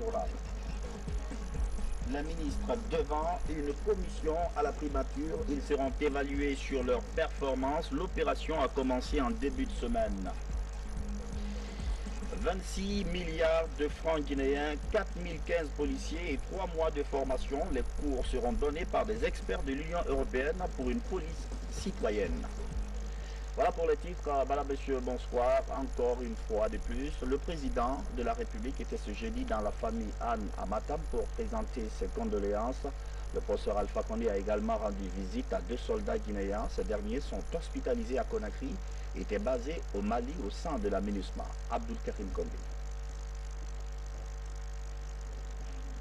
jour-là. Les ministres devant une commission à la primature, ils seront évalués sur leur performance. L'opération a commencé en début de semaine. 26 milliards de francs guinéens, 4015 policiers et 3 mois de formation. Les cours seront donnés par des experts de l'Union européenne pour une police citoyenne. Voilà pour les titres. Madame, monsieur, bonsoir. Encore une fois de plus, le président de la République était ce jeudi dans la famille Anne à Matam pour présenter ses condoléances. Le professeur Alpha Condé a également rendu visite à 2 soldats guinéens. Ces derniers sont hospitalisés à Conakry et étaient basés au Mali au sein de la MINUSMA. Abdul Karim Condé.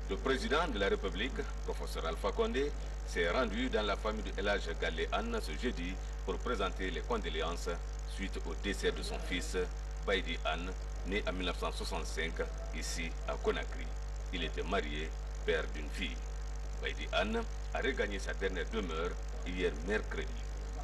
Le président de la République, professeur Alpha Condé, s'est rendu dans la famille de El Hadj Gallé Anne ce jeudi pour présenter les condoléances suite au décès de son fils, Baïdi Anne, né en 1965 ici à Conakry. Il était marié, père d'une fille. Baïdi Anne a regagné sa dernière demeure hier mercredi.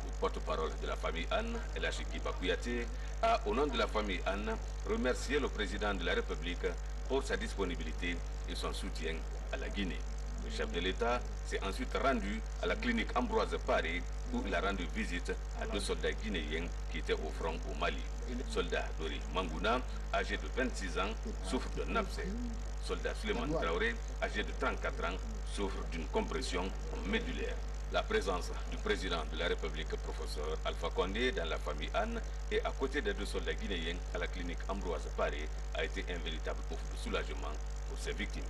Le porte-parole de la famille Anne, El Hadj Kiba Kouyaté, a, au nom de la famille Anne, remercié le président de la République pour sa disponibilité et son soutien à la Guinée. Le chef de l'État s'est ensuite rendu à la clinique Ambroise Paré où il a rendu visite à 2 soldats guinéens qui étaient au front au Mali. Le soldat Dori Mangouna, âgé de 26 ans, souffre d'un abcès. Le soldat Suleiman Traoré, âgé de 34 ans, souffre d'une compression médulaire. La présence du président de la République, professeur Alpha Condé, dans la famille Anne et à côté des 2 soldats guinéens à la clinique Ambroise Paré a été un véritable ouf de soulagement pour ses victimes.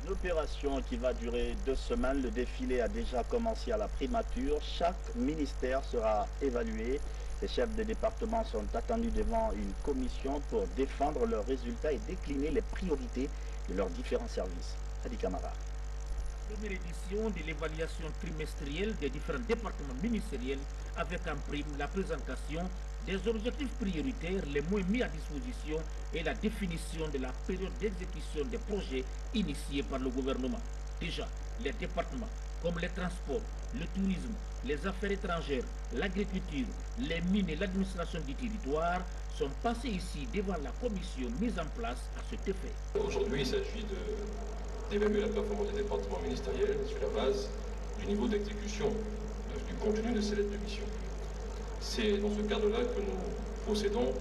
Une opération qui va durer 2 semaines. Le défilé a déjà commencé à la primature. Chaque ministère sera évalué. Les chefs de département sont attendus devant une commission pour défendre leurs résultats et décliner les priorités de leurs différents services. Hadi Kamara. Première édition de l'évaluation trimestrielle des différents départements ministériels avec en prime la présentation des objectifs prioritaires, les moyens mis à disposition et la définition de la période d'exécution des projets initiés par le gouvernement. Déjà, les départements comme les transports, le tourisme, les affaires étrangères, l'agriculture, les mines et l'administration du territoire sont passés ici devant la commission mise en place à cet effet. Aujourd'hui, il s'agit d'évaluer la performance des départements ministériels sur la base du niveau d'exécution du contenu de ces lettres de mission. C'est dans ce cadre-là que nous procédons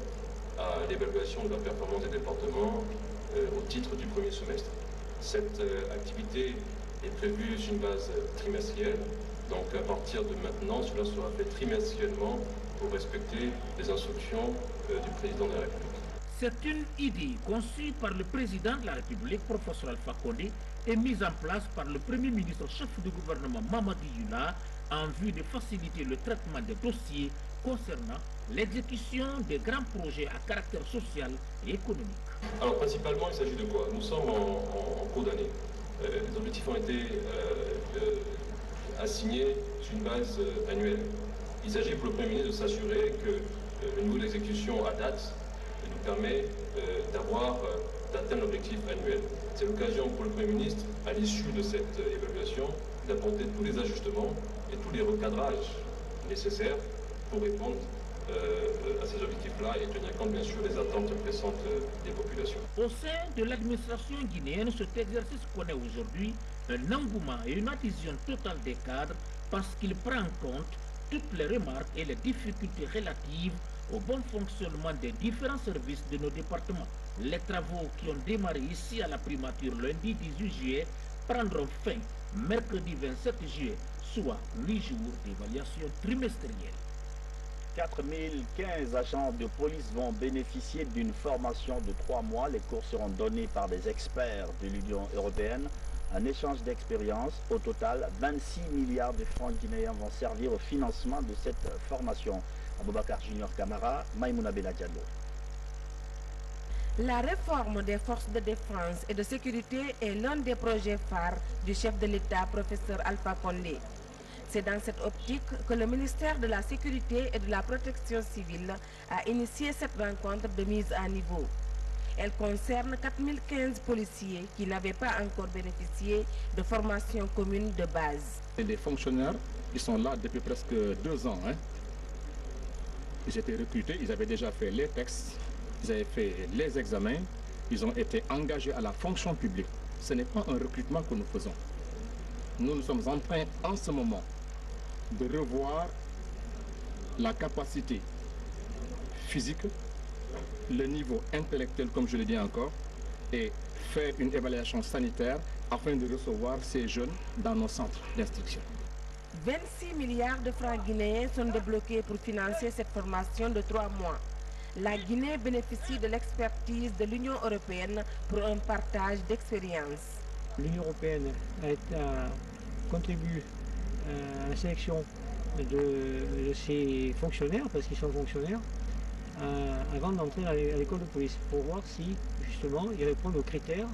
à l'évaluation de la performance des départements au titre du premier semestre. Cette activité est prévue sur une base trimestrielle, donc à partir de maintenant, cela sera fait trimestriellement pour respecter les instructions du président de la République. C'est une idée conçue par le président de la République, professeur Alpha Condé, et mise en place par le premier ministre chef du gouvernement Mamadou Yuna en vue de faciliter le traitement des dossiers concernant l'exécution des grands projets à caractère social et économique. Alors principalement, il s'agit de quoi? Nous sommes en cours d'année. Les objectifs ont été assignés sur une base annuelle. Il s'agit pour le Premier ministre de s'assurer que le niveau d'exécution à date nous permet d'atteindre l'objectif annuel. C'est l'occasion pour le Premier ministre, à l'issue de cette évaluation, d'apporter tous les ajustements et tous les recadrages nécessaires pour répondre à ces objectifs-là et tenir compte bien sûr des attentes pressantes des populations. Au sein de l'administration guinéenne, cet exercice connaît aujourd'hui un engouement et une adhésion totale des cadres parce qu'il prend en compte toutes les remarques et les difficultés relatives au bon fonctionnement des différents services de nos départements. Les travaux qui ont démarré ici à la primature lundi 18 juillet prendront fin mercredi 27 juillet, soit 8 jours d'évaluation trimestrielle. 4015 agents de police vont bénéficier d'une formation de 3 mois. Les cours seront donnés par des experts de l'Union européenne. Un échange d'expérience. Au total, 26 milliards de francs guinéens vont servir au financement de cette formation. Aboubakar Junior Camara, Maïmouna Bella Diallo. La réforme des forces de défense et de sécurité est l'un des projets phares du chef de l'État, professeur Alpha Condé. C'est dans cette optique que le ministère de la Sécurité et de la Protection civile a initié cette rencontre de mise à niveau. Elle concerne 4015 policiers qui n'avaient pas encore bénéficié de formation commune de base. Et les fonctionnaires, ils sont là depuis presque 2 ans. Ils étaient recrutés, ils avaient déjà fait les textes, ils avaient fait les examens ils ont été engagés à la fonction publique. Ce n'est pas un recrutement que nous faisons. Nous sommes en train, en ce moment, de revoir la capacité physique, le niveau intellectuel, comme je l'ai dit encore, et faire une évaluation sanitaire afin de recevoir ces jeunes dans nos centres d'instruction. 26 milliards de francs guinéens sont débloqués pour financer cette formation de 3 mois. La Guinée bénéficie de l'expertise de l'Union européenne pour un partage d'expérience. L'Union européenne contribue à la sélection de ces fonctionnaires, parce qu'ils sont fonctionnaires, avant d'entrer à l'école de police, pour voir si justement ils répondent aux critères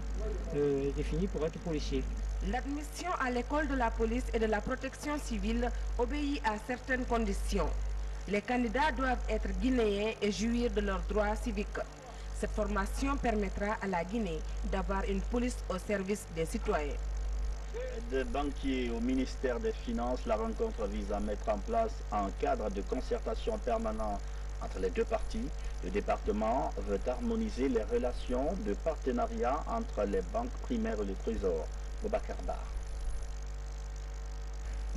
définis pour être policier. L'admission à l'école de la police et de la protection civile obéit à certaines conditions. Les candidats doivent être guinéens et jouir de leurs droits civiques. Cette formation permettra à la Guinée d'avoir une police au service des citoyens. De banquiers au ministère des Finances, la rencontre vise à mettre en place un cadre de concertation permanent entre les deux parties. Le département veut harmoniser les relations de partenariat entre les banques primaires et le Trésor. Boubacar Bar.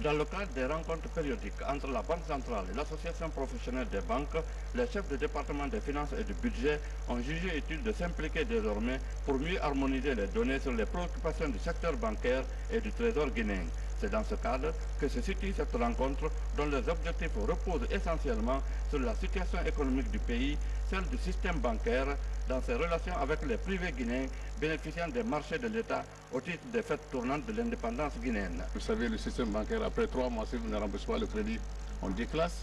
Dans le cadre des rencontres périodiques entre la Banque centrale et l'Association professionnelle des banques, les chefs de département des finances et du budget ont jugé utile de s'impliquer désormais pour mieux harmoniser les données sur les préoccupations du secteur bancaire et du trésor guinéen. C'est dans ce cadre que se situe cette rencontre dont les objectifs reposent essentiellement sur la situation économique du pays, celle du système bancaire, dans ses relations avec les privés guinéens bénéficiant des marchés de l'État au titre des fêtes tournantes de l'indépendance guinéenne. Vous savez, le système bancaire, après 3 mois, si vous ne remboursez pas le crédit, on déclasse.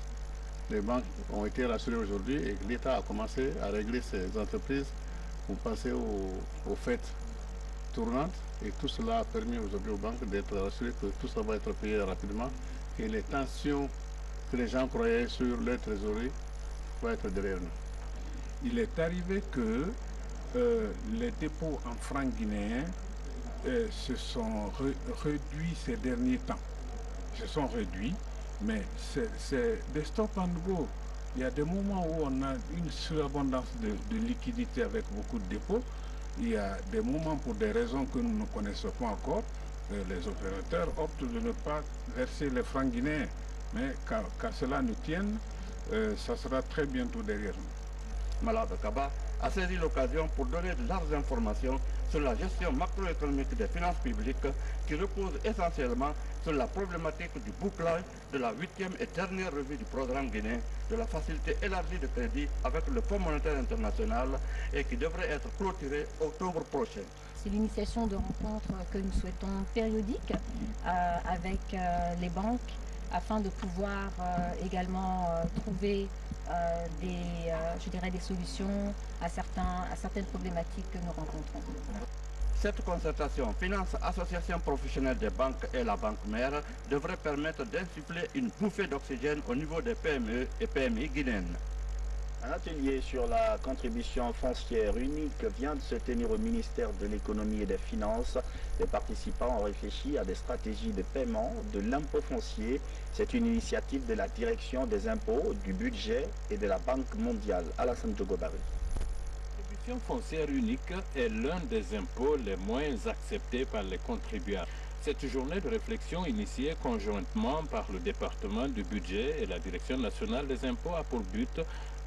Les banques ont été rassurées aujourd'hui et l'État a commencé à régler ses entreprises pour passer aux fêtes tournantes. Et tout cela a permis aujourd'hui aux banques d'être rassurées que tout ça va être payé rapidement et les tensions que les gens croyaient sur leur trésorerie vont être derrière nous. Il est arrivé que les dépôts en francs guinéens se sont réduits ces derniers temps. Ils se sont réduits, mais c'est des stop and go. Il y a des moments où on a une surabondance de liquidités avec beaucoup de dépôts. Il y a des moments, pour des raisons que nous ne connaissons pas encore, les opérateurs optent de ne pas verser les francs guinéens. Mais qu'à cela nous tienne, ça sera très bientôt derrière nous. Malade Kaba a saisi l'occasion pour donner de larges informations sur la gestion macroéconomique des finances publiques qui repose essentiellement sur la problématique du bouclage de la 8e et dernière revue du programme guinéen de la facilité élargie de crédit avec le Fonds monétaire international et qui devrait être clôturée octobre prochain. C'est l'initiation de rencontres que nous souhaitons périodiques avec les banques afin de pouvoir également trouver des solutions à certaines problématiques que nous rencontrons. Cette concertation Finance-Association professionnelle des banques et la banque mère devrait permettre d'insuffler une bouffée d'oxygène au niveau des PME et PMI guinéennes. Un atelier sur la contribution foncière unique vient de se tenir au ministère de l'économie et des finances. Les participants ont réfléchi à des stratégies de paiement de l'impôt foncier. C'est une initiative de la direction des impôts, du budget et de la Banque mondiale. Alassane Djogobari. La contribution foncière unique est l'un des impôts les moins acceptés par les contribuables. Cette journée de réflexion initiée conjointement par le département du budget et la direction nationale des impôts a pour but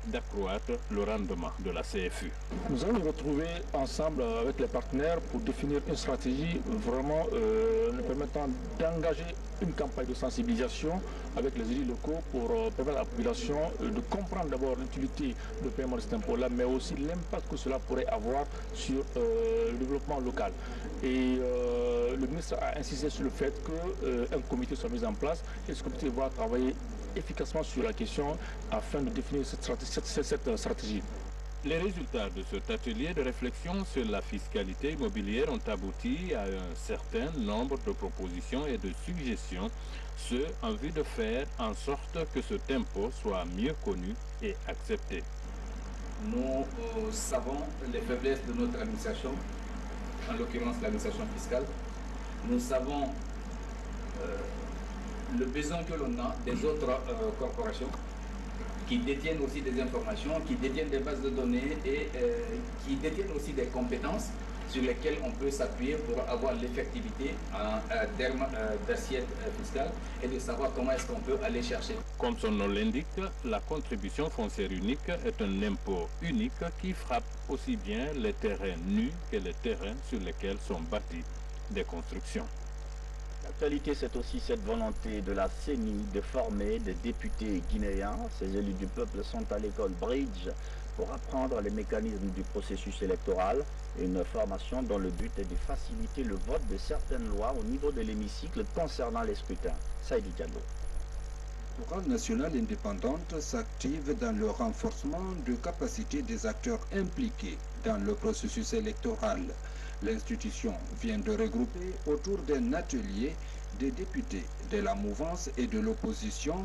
d'accroître le rendement de la CFU. Nous allons nous retrouver ensemble avec les partenaires pour définir une stratégie vraiment nous permettant d'engager une campagne de sensibilisation avec les élus locaux pour permettre à la population de comprendre d'abord l'utilité de paiement de cet impôt-là, mais aussi l'impact que cela pourrait avoir sur le développement local. Et le ministre a insisté sur le fait qu'un comité soit mis en place et ce comité va travailler efficacement sur la question afin de définir cette stratégie. Les résultats de cet atelier de réflexion sur la fiscalité immobilière ont abouti à un certain nombre de propositions et de suggestions, ce en vue de faire en sorte que cet impôt soit mieux connu et accepté. Nous savons les faiblesses de notre administration, en l'occurrence l'administration fiscale. Nous savons le besoin que l'on a des autres corporations qui détiennent aussi des informations, qui détiennent des bases de données et qui détiennent aussi des compétences sur lesquelles on peut s'appuyer pour avoir l'effectivité en termes d'assiette fiscale et de savoir comment est-ce qu'on peut aller chercher. Comme son nom l'indique, la contribution foncière unique est un impôt unique qui frappe aussi bien les terrains nus que les terrains sur lesquels sont bâties des constructions. L'actualité, c'est aussi cette volonté de la CENI de former des députés guinéens. Ces élus du peuple sont à l'école Bridge pour apprendre les mécanismes du processus électoral, une formation dont le but est de faciliter le vote de certaines lois au niveau de l'hémicycle concernant les scrutins. Saïdi Diallo. La chorale nationale indépendante s'active dans le renforcement de capacités des acteurs impliqués dans le processus électoral. L'institution vient de regrouper autour d'un atelier des députés de la mouvance et de l'opposition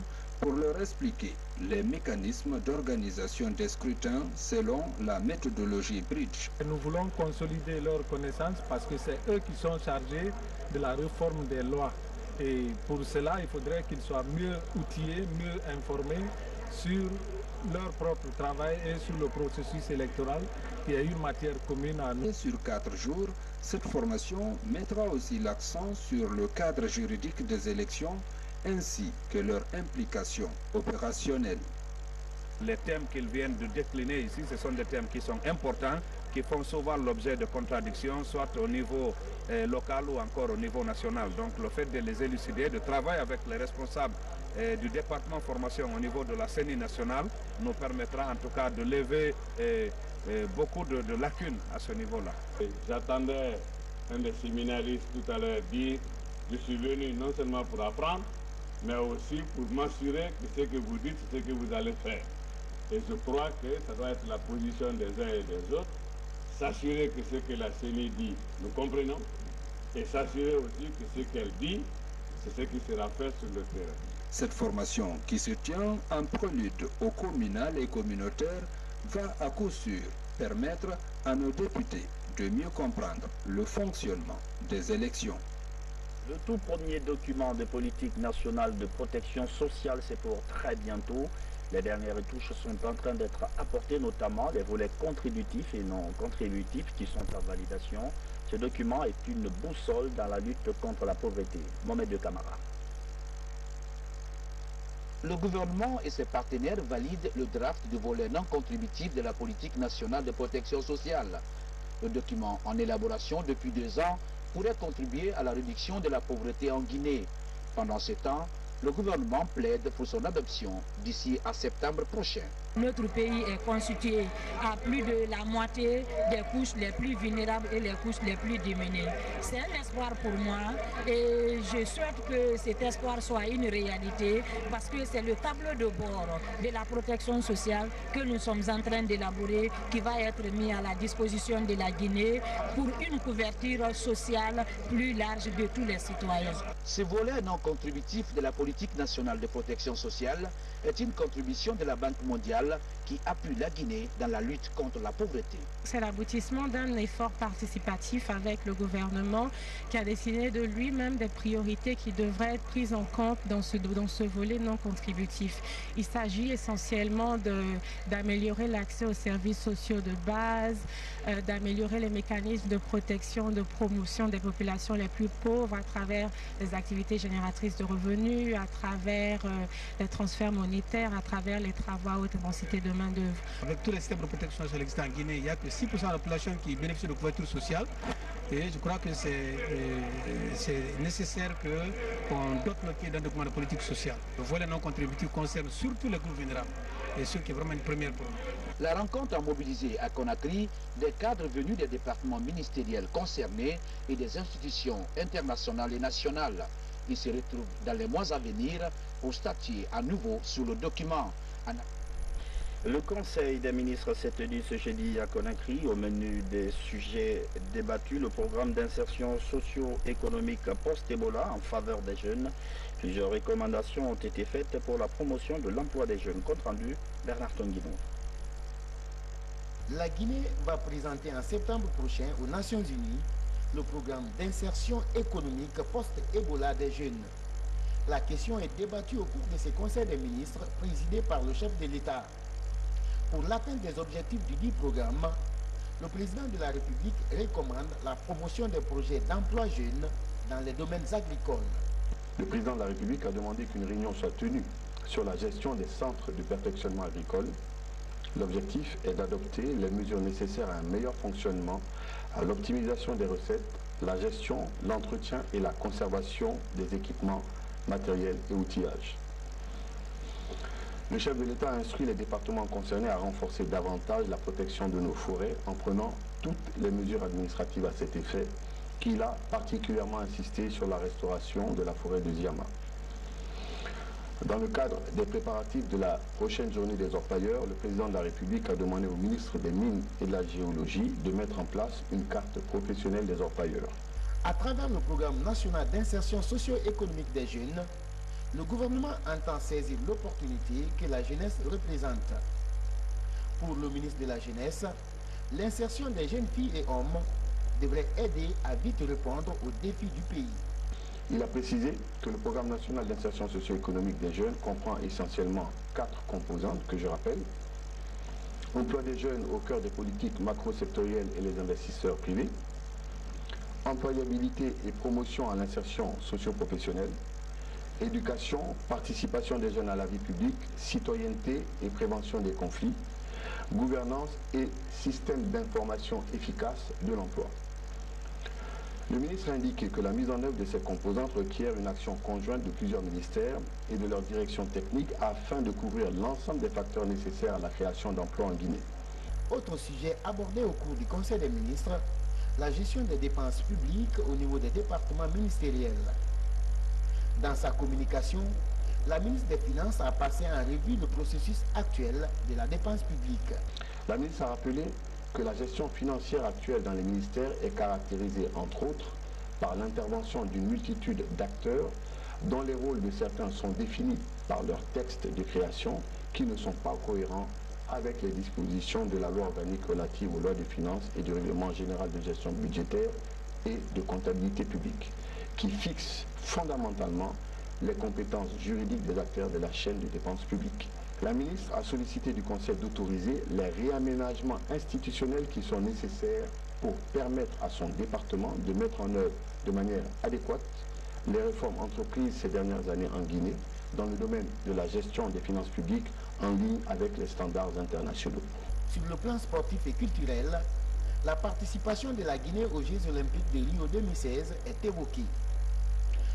pour leur expliquer les mécanismes d'organisation des scrutins selon la méthodologie Bridge. Nous voulons consolider leurs connaissances parce que c'est eux qui sont chargés de la réforme des lois. Et pour cela, il faudrait qu'ils soient mieux outillés, mieux informés sur leur propre travail et sur le processus électoral, qui est une matière commune à nous. Sur 4 jours, cette formation mettra aussi l'accent sur le cadre juridique des élections ainsi que leur implication opérationnelle. Les thèmes qu'ils viennent de décliner ici, ce sont des thèmes qui sont importants, qui font souvent l'objet de contradictions, soit au niveau local ou encore au niveau national. Donc le fait de les élucider, de travailler avec les responsables du département formation au niveau de la CENI nationale, nous permettra en tout cas de lever beaucoup de lacunes à ce niveau-là. J'attendais un des séminaristes tout à l'heure dire « Je suis venu non seulement pour apprendre, mais aussi pour m'assurer que ce que vous dites, c'est ce que vous allez faire. » Et je crois que ça doit être la position des uns et des autres, s'assurer que ce que la CENI dit, nous comprenons, et s'assurer aussi que ce qu'elle dit, c'est ce qui sera fait sur le terrain. Cette formation qui se tient en prélude au communal et communautaire va à coup sûr permettre à nos députés de mieux comprendre le fonctionnement des élections. Le tout premier document de politique nationale de protection sociale, c'est pour très bientôt. Les dernières touches sont en train d'être apportées, notamment les volets contributifs et non contributifs qui sont en validation. Ce document est une boussole dans la lutte contre la pauvreté. Mohamed de Camara. Le gouvernement et ses partenaires valident le draft du volet non contributif de la politique nationale de protection sociale. Le document en élaboration depuis 2 ans pourrait contribuer à la réduction de la pauvreté en Guinée. Pendant ce temps, le gouvernement plaide pour son adoption d'ici à septembre prochain. Notre pays est constitué à plus de la moitié des couches les plus vulnérables et les couches les plus diminuées. C'est un espoir pour moi et je souhaite que cet espoir soit une réalité parce que c'est le tableau de bord de la protection sociale que nous sommes en train d'élaborer qui va être mis à la disposition de la Guinée pour une couverture sociale plus large de tous les citoyens. Ce volet non contributif de la politique nationale de protection sociale est une contribution de la Banque mondiale qui appuie la Guinée dans la lutte contre la pauvreté. C'est l'aboutissement d'un effort participatif avec le gouvernement qui a décidé de lui-même des priorités qui devraient être prises en compte dans ce volet non contributif. Il s'agit essentiellement d'améliorer l'accès aux services sociaux de base, d'améliorer les mécanismes de protection, de promotion des populations les plus pauvres à travers les activités génératrices de revenus, à travers les transferts monétaires, à travers les travaux à haute intensité de main-d'œuvre. Avec tous les systèmes de protection sociale existants en Guinée, il n'y a que 6% de la population qui bénéficie de couverture sociale. Et je crois que c'est nécessaire qu'on dote le pays d'un document de politique sociale. Le volet non contributif concerne surtout les groupes vulnérables. Et ce qui est vraiment une première pour nous. La rencontre a mobilisé à Conakry des cadres venus des départements ministériels concernés et des institutions internationales et nationales. Ils se retrouvent dans les mois à venir pour statuer à nouveau sur le document. Le Conseil des ministres s'est tenu ce jeudi à Conakry. Au menu des sujets débattus, le programme d'insertion socio-économique post-Ebola en faveur des jeunes. Plusieurs recommandations ont été faites pour la promotion de l'emploi des jeunes. Compte rendu, Bernard Tonguino. La Guinée va présenter en septembre prochain aux Nations Unies le programme d'insertion économique post-Ebola des jeunes. La question est débattue au cours de ces conseils des ministres présidés par le chef de l'État. Pour l'atteinte des objectifs du dit programme, le président de la République recommande la promotion des projets d'emploi jeunes dans les domaines agricoles. Le président de la République a demandé qu'une réunion soit tenue sur la gestion des centres de perfectionnement agricole. L'objectif est d'adopter les mesures nécessaires à un meilleur fonctionnement, à l'optimisation des recettes, la gestion, l'entretien et la conservation des équipements matériels et outillages. Le chef de l'État a instruit les départements concernés à renforcer davantage la protection de nos forêts en prenant toutes les mesures administratives à cet effet, qu'il a particulièrement insisté sur la restauration de la forêt de Ziama. Dans le cadre des préparatifs de la prochaine journée des orpailleurs, le président de la République a demandé au ministre des Mines et de la Géologie de mettre en place une carte professionnelle des orpailleurs. À travers le programme national d'insertion socio-économique des jeunes, le gouvernement entend saisir l'opportunité que la jeunesse représente. Pour le ministre de la Jeunesse, l'insertion des jeunes filles et hommes devrait aider à vite répondre aux défis du pays. Il a précisé que le programme national d'insertion socio-économique des jeunes comprend essentiellement 4 composantes que je rappelle. Emploi des jeunes au cœur des politiques macro-sectorielles et les investisseurs privés. Employabilité et promotion à l'insertion socio-professionnelle. Éducation, participation des jeunes à la vie publique, citoyenneté et prévention des conflits. Gouvernance et système d'information efficace de l'emploi. Le ministre a indiqué que la mise en œuvre de ces composantes requiert une action conjointe de plusieurs ministères et de leur direction technique afin de couvrir l'ensemble des facteurs nécessaires à la création d'emplois en Guinée. Autre sujet abordé au cours du Conseil des ministres, la gestion des dépenses publiques au niveau des départements ministériels. Dans sa communication, la ministre des Finances a passé en revue le processus actuel de la dépense publique. La ministre a rappelé que la gestion financière actuelle dans les ministères est caractérisée, entre autres, par l'intervention d'une multitude d'acteurs dont les rôles de certains sont définis par leurs textes de création qui ne sont pas cohérents avec les dispositions de la loi organique relative aux lois de finances et du règlement général de gestion budgétaire et de comptabilité publique, qui fixe fondamentalement les compétences juridiques des acteurs de la chaîne de dépenses publiques. La ministre a sollicité du Conseil d'autoriser les réaménagements institutionnels qui sont nécessaires pour permettre à son département de mettre en œuvre de manière adéquate les réformes entreprises ces dernières années en Guinée dans le domaine de la gestion des finances publiques en ligne avec les standards internationaux. Sur le plan sportif et culturel, la participation de la Guinée aux Jeux Olympiques de Rio 2016 est évoquée.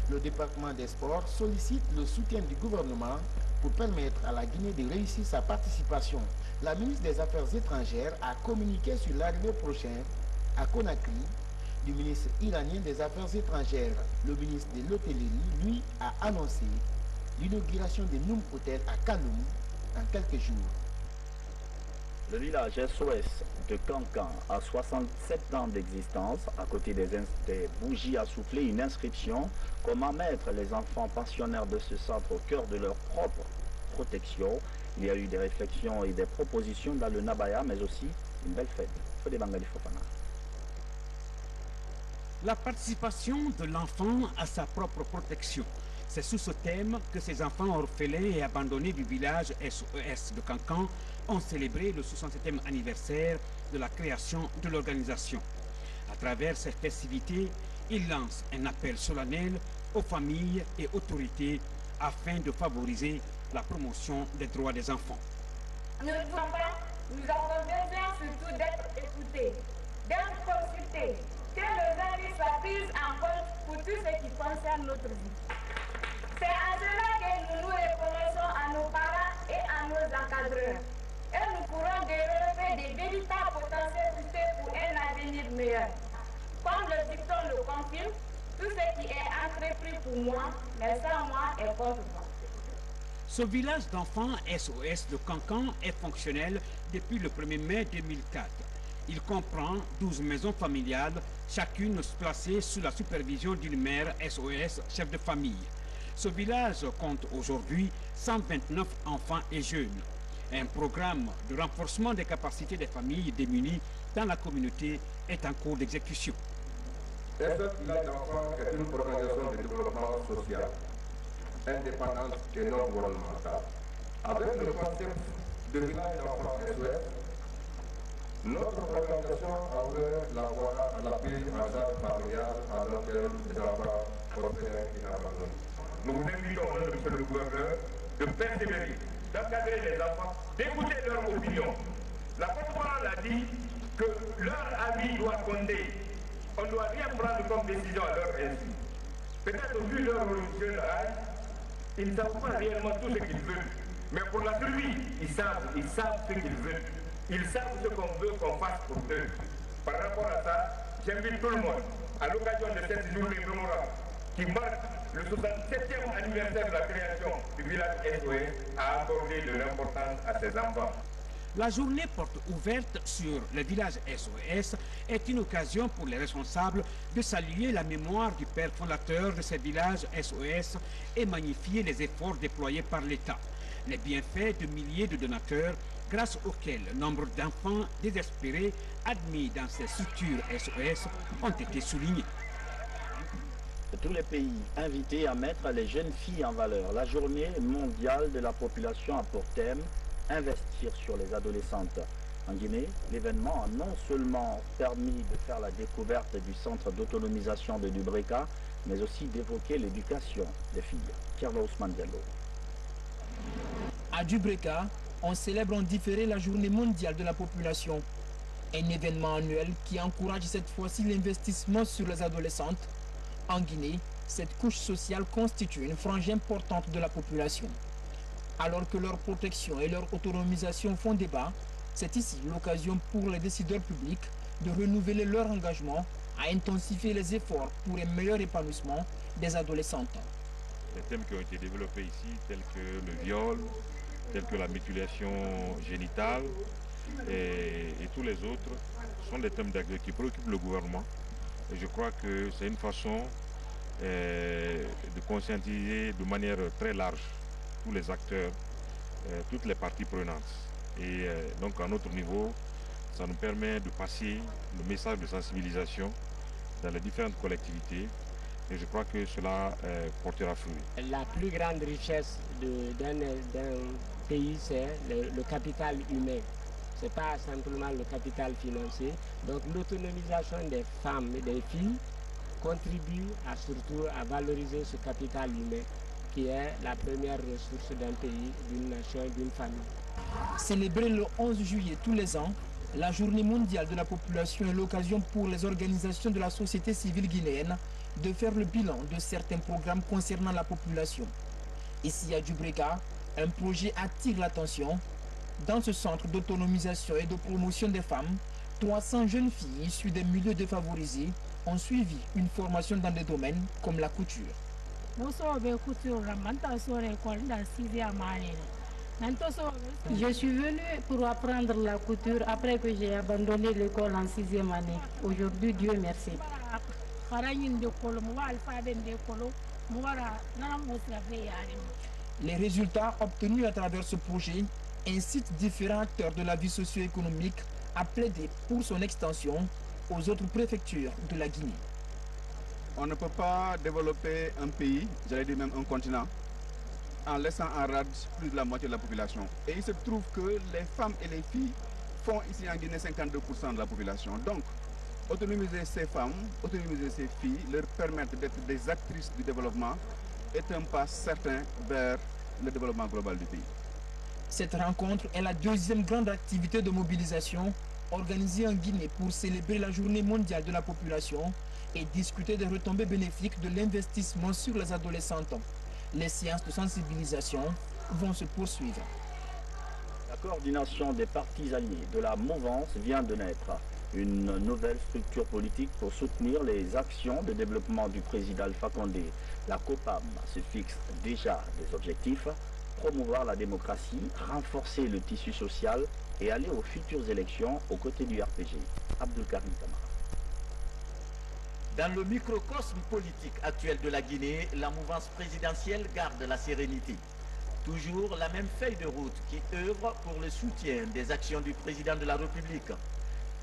Le département des sports sollicite le soutien du gouvernement pour permettre à la Guinée de réussir sa participation. La ministre des Affaires étrangères a communiqué sur l'arrivée prochaine à Conakry du ministre iranien des Affaires étrangères. Le ministre de l'Hôtellerie, lui, a annoncé l'inauguration de Noum Hotel à Kanoum dans quelques jours. Le village SOS de Cancan a 67 ans d'existence. À côté des bougies a soufflé une inscription: comment mettre les enfants pensionnaires de ce centre au cœur de leur propre protection. Il y a eu des réflexions et des propositions dans le Nabaya, mais aussi une belle fête. La participation de l'enfant à sa propre protection. C'est sous ce thème que ces enfants orphelins et abandonnés du village SOS de Cancan ont célébré le 67e anniversaire de la création de l'organisation. À travers cette festivité, ils lancent un appel solennel aux familles et autorités afin de favoriser la promotion des droits des enfants. Nous avons besoin surtout d'être écoutés, d'être consultés, que nos avis soient pris en compte pour tout ce qui concerne notre vie. C'est en cela que nous nous reconnaissons à nos parents et à nos encadreurs. Et nous pourrons développer des véritables potentialités pour un avenir meilleur. Comme le dicton le confirme, tout ce qui est entrepris pour moi, mais sans moi, est contre moi. Ce village d'enfants SOS de Cancan est fonctionnel depuis le 1er mai 2004. Il comprend 12 maisons familiales, chacune placée sous la supervision d'une mère SOS, chef de famille. Ce village compte aujourd'hui 129 enfants et jeunes. Un programme de renforcement des capacités des familles démunies dans la communauté est en cours d'exécution. SOS Village d'enfants est une organisation de développement social. indépendante et non gouvernementale, avec le concept de village d'enfants SOS, notre organisation a ouvert la voie à l'appui en charge familiale à long terme des enfants orphelins et abandonnés. Nous vous invitons, monsieur le gouverneur, de persévérer, d'encadrer les enfants, d'écouter leur opinion. La porte-parole a dit que leur avis doit compter. On ne doit rien prendre comme décision à leur insu. Peut-être au vu de leur jeune âge, ils ne savent pas réellement tout ce qu'ils veulent. Mais pour la survie, ils savent ce qu'ils veulent. Ils savent ce qu'on veut qu'on fasse pour eux. Par rapport à ça, j'invite tout le monde, à l'occasion de cette journée mémorable qui marque le 67e anniversaire de la création du village SOS, à accorder de l'importance à ces enfants. La journée porte ouverte sur le village SOS est une occasion pour les responsables de saluer la mémoire du père fondateur de ce village SOS et magnifier les efforts déployés par l'État, les bienfaits de milliers de donateurs grâce auxquels le nombre d'enfants désespérés admis dans ces structures SOS ont été soulignés. Tous les pays invités à mettre les jeunes filles en valeur. La journée mondiale de la population a pour thème investir sur les adolescentes. En Guinée, l'événement a non seulement permis de faire la découverte du centre d'autonomisation de Dubreka, mais aussi d'évoquer l'éducation des filles. Thierno Ousmane Diallo. À Dubreka, on célèbre en différé la journée mondiale de la population. Un événement annuel qui encourage cette fois-ci l'investissement sur les adolescentes. En Guinée, cette couche sociale constitue une frange importante de la population. Alors que leur protection et leur autonomisation font débat, c'est ici l'occasion pour les décideurs publics de renouveler leur engagement à intensifier les efforts pour un meilleur épanouissement des adolescentes. Les thèmes qui ont été développés ici, tels que le viol, tels que la mutilation génitale et tous les autres, sont des thèmes qui préoccupent le gouvernement. Et je crois que c'est une façon de conscientiser de manière très large tous les acteurs, toutes les parties prenantes. Et donc à notre niveau, ça nous permet de passer le message de sensibilisation dans les différentes collectivités. Et je crois que cela portera fruit. La plus grande richesse d'un pays, c'est le capital humain. Ce n'est pas simplement le capital financier. Donc l'autonomisation des femmes et des filles contribue surtout à valoriser ce capital humain qui est la première ressource d'un pays, d'une nation, d'une famille. Célébrer le 11 juillet tous les ans, la journée mondiale de la population est l'occasion pour les organisations de la société civile guinéenne de faire le bilan de certains programmes concernant la population. Ici à Dubreka, un projet attire l'attention. Dans ce centre d'autonomisation et de promotion des femmes, 300 jeunes filles issues des milieux défavorisés ont suivi une formation dans des domaines comme la couture. Je suis venue pour apprendre la couture après que j'ai abandonné l'école en 6e année. Aujourd'hui, Dieu merci. Les résultats obtenus à travers ce projet incitent différents acteurs de la vie socio-économique à plaider pour son extension aux autres préfectures de la Guinée. On ne peut pas développer un pays, j'allais dire même un continent, en laissant en rade plus de la moitié de la population. Et il se trouve que les femmes et les filles font ici en Guinée 52% de la population. Donc, autonomiser ces femmes, autonomiser ces filles, leur permettre d'être des actrices du développement est un pas certain vers le développement global du pays. Cette rencontre est la deuxième grande activité de mobilisation organisée en Guinée pour célébrer la journée mondiale de la population et discuter des retombées bénéfiques de l'investissement sur les adolescentes. Les séances de sensibilisation vont se poursuivre. La coordination des partis alliés de la mouvance vient de naître. Une nouvelle structure politique pour soutenir les actions de développement du président Alpha Condé. La COPAM se fixe déjà des objectifs: promouvoir la démocratie, renforcer le tissu social et aller aux futures élections aux côtés du RPG. Abdul Karim Kamara. Dans le microcosme politique actuel de la Guinée, la mouvance présidentielle garde la sérénité. Toujours la même feuille de route qui œuvre pour le soutien des actions du président de la République.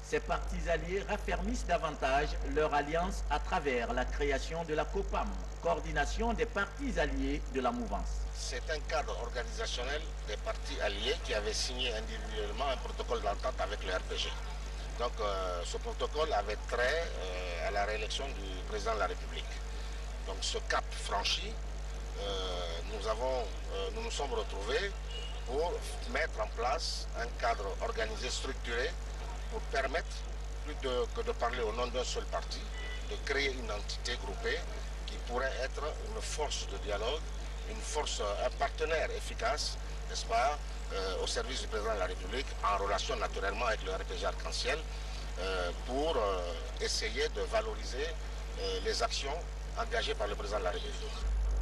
Ces partis alliés raffermissent davantage leur alliance à travers la création de la COPAM, coordination des partis alliés de la mouvance. C'est un cadre organisationnel des partis alliés qui avaient signé individuellement un protocole d'entente avec le RPG. Donc ce protocole avait trait à la réélection du président de la République. Donc ce cap franchi, nous nous sommes retrouvés pour mettre en place un cadre organisé, structuré, pour permettre, plus que de parler au nom d'un seul parti, de créer une entité groupée qui pourrait être une force de dialogue, un partenaire efficace, n'est-ce pas, au service du président de la République, en relation naturellement avec le RPG Arc-en-Ciel, pour essayer de valoriser les actions engagées par le président de la République.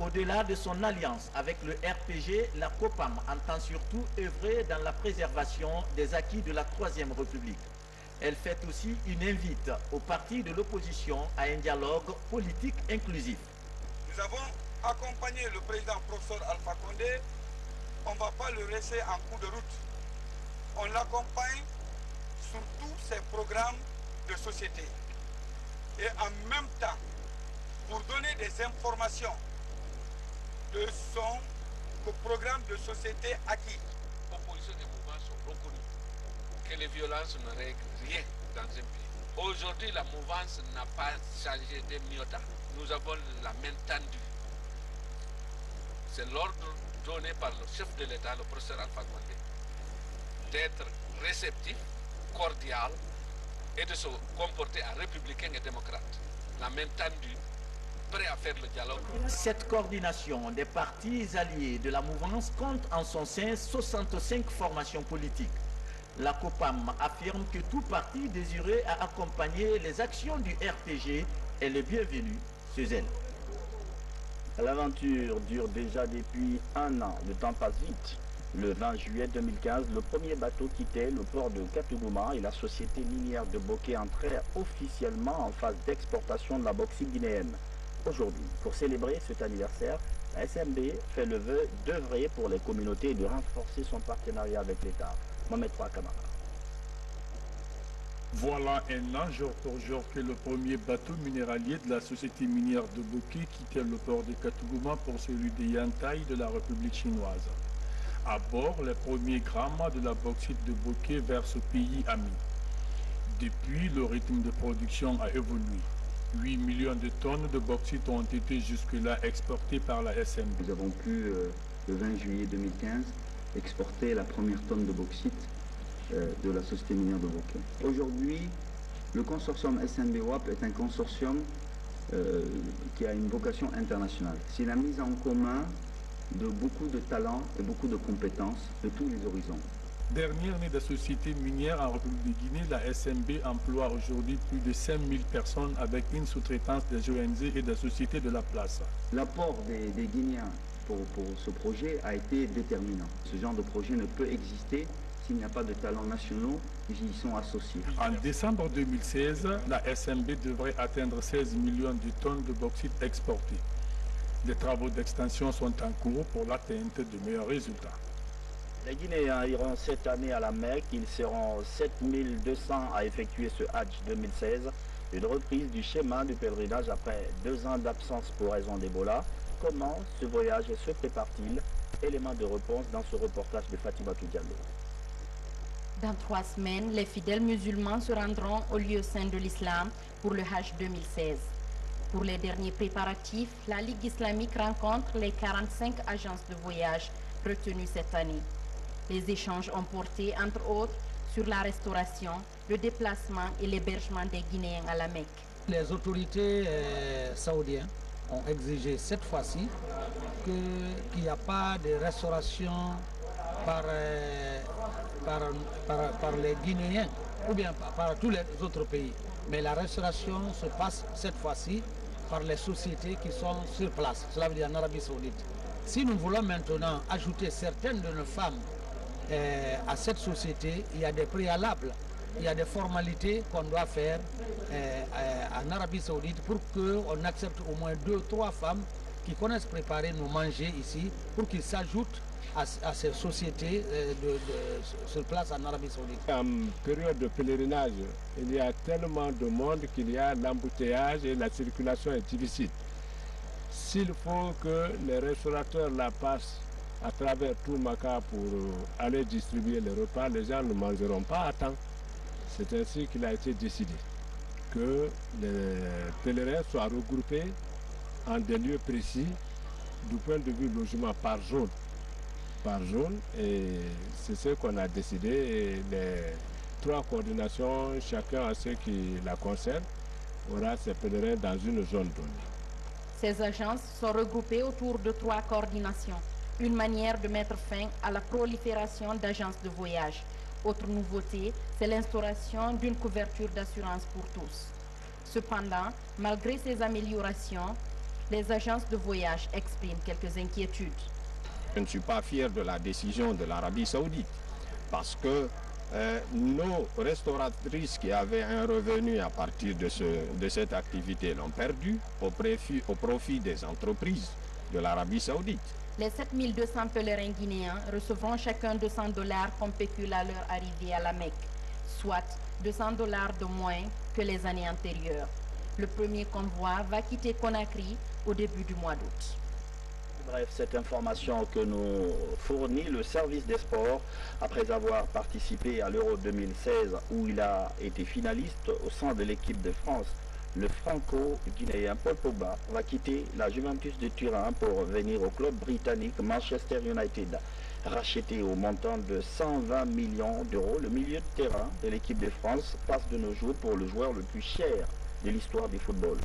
Au-delà de son alliance avec le RPG, la COPAM entend surtout œuvrer dans la préservation des acquis de la Troisième République. Elle fait aussi une invite aux partis de l'opposition à un dialogue politique inclusif. Nous avons accompagné le président professeur Alpha Condé. On ne va pas le laisser en cours de route. On l'accompagne sur tous ses programmes de société. Et en même temps, pour donner des informations de son programme de société acquis. Les propositions des mouvements sont reconnues, que les violences ne règlent rien dans un pays. Aujourd'hui, la mouvance n'a pas changé d'un iota. Nous avons la main tendue. C'est l'ordre donné par le chef de l'État, le professeur Alpha Condé, d'être réceptif, cordial et de se comporter en républicain et démocrate. La main tendue, prêt à faire le dialogue. Cette coordination des partis alliés de la mouvance compte en son sein 65 formations politiques. La COPAM affirme que tout parti désiré à accompagner les actions du RPG est le bienvenu chez elle. L'aventure dure déjà depuis un an. Le temps passe vite. Le 20 juillet 2015, le premier bateau quittait le port de Katougoma et la société minière de Bokeh entrait officiellement en phase d'exportation de la bauxite guinéenne. Aujourd'hui, pour célébrer cet anniversaire, la SMB fait le vœu d'œuvrer pour les communautés et de renforcer son partenariat avec l'État. Mohamed Kamara. Voilà un an jour pour jour que le premier bateau minéralier de la société minière de Bokeh quittait le port de Katougoma pour celui de Yantai de la République chinoise. À bord, les premiers grammes de la bauxite de Bokeh vers ce pays ami. Depuis, le rythme de production a évolué. 8 millions de tonnes de bauxite ont été jusque-là exportées par la SMB. Nous avons pu, le 20 juillet 2015, exporter la première tonne de bauxite de la société minière de Bokeh. Aujourd'hui, le consortium SMB-WAP est un consortium qui a une vocation internationale. C'est la mise en commun de beaucoup de talents et beaucoup de compétences de tous les horizons. Dernière née de sociétés minières en République de Guinée, la SMB emploie aujourd'hui plus de 5000 personnes avec une sous-traitance des ONG et des sociétés de la place. L'apport des Guinéens pour ce projet a été déterminant. Ce genre de projet ne peut exister s'il n'y a pas de talents nationaux qui y sont associés. En décembre 2016, la SMB devrait atteindre 16 millions de tonnes de bauxite exportées. Les travaux d'extension sont en cours pour l'atteinte de meilleurs résultats. Les Guinéens iront cette année à la Mecque. Ils seront 7200 à effectuer ce Hajj 2016. Une reprise du schéma du pèlerinage après 2 ans d'absence pour raison d'Ebola. Comment ce voyage se prépare-t-il? Élément de réponse dans ce reportage de Fatimatou Diallo. Dans 3 semaines, les fidèles musulmans se rendront au lieu saint de l'islam pour le Hajj 2016. Pour les derniers préparatifs, la Ligue islamique rencontre les 45 agences de voyage retenues cette année. Les échanges ont porté, entre autres, sur la restauration, le déplacement et l'hébergement des Guinéens à la Mecque. Les autorités saoudiennes ont exigé cette fois-ci qu'il n'y a pas de restauration par les Guinéens ou bien par tous les autres pays. Mais la restauration se passe cette fois-ci par les sociétés qui sont sur place, cela veut dire en Arabie Saoudite. Si nous voulons maintenant ajouter certaines de nos femmes à cette société, il y a des préalables, il y a des formalités qu'on doit faire en Arabie Saoudite pour qu'on accepte au moins 2 ou 3 femmes qui connaissent préparer nos manger ici pour qu'ils s'ajoutent à ces sociétés sur place en Arabie Saoudite. En période de pèlerinage, il y a tellement de monde qu'il y a l'embouteillage et la circulation est difficile. S'il faut que les restaurateurs la passent à travers tout Maca pour aller distribuer les repas, les gens ne mangeront pas à temps. C'est ainsi qu'il a été décidé que les pèlerins soient regroupés en des lieux précis du point de vue logement par zone. Et c'est ce qu'on a décidé. Et les 3 coordinations, chacun à ce qui la concerne, aura ses pèlerins dans une zone donnée. Ces agences sont regroupées autour de 3 coordinations, une manière de mettre fin à la prolifération d'agences de voyage. Autre nouveauté, c'est l'instauration d'une couverture d'assurance pour tous. Cependant, malgré ces améliorations, les agences de voyage expriment quelques inquiétudes. Je ne suis pas fier de la décision de l'Arabie Saoudite parce que nos restauratrices qui avaient un revenu à partir de cette activité l'ont perdu au profit des entreprises de l'Arabie Saoudite. Les 7200 pèlerins guinéens recevront chacun $200 comme pécule à leur arrivée à la Mecque, soit $200 de moins que les années antérieures. Le premier convoi va quitter Conakry au début du mois d'août. Bref, cette information que nous fournit le service des sports après avoir participé à l'Euro 2016 où il a été finaliste au sein de l'équipe de France. Le franco-guinéen Paul Pogba va quitter la Juventus de Turin pour venir au club britannique Manchester United. Racheté au montant de 120 millions d'euros, le milieu de terrain de l'équipe de France passe de nos jours pour le joueur le plus cher de l'histoire du football.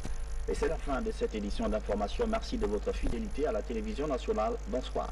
Et c'est la fin de cette édition d'information. Merci de votre fidélité à la télévision nationale. Bonsoir.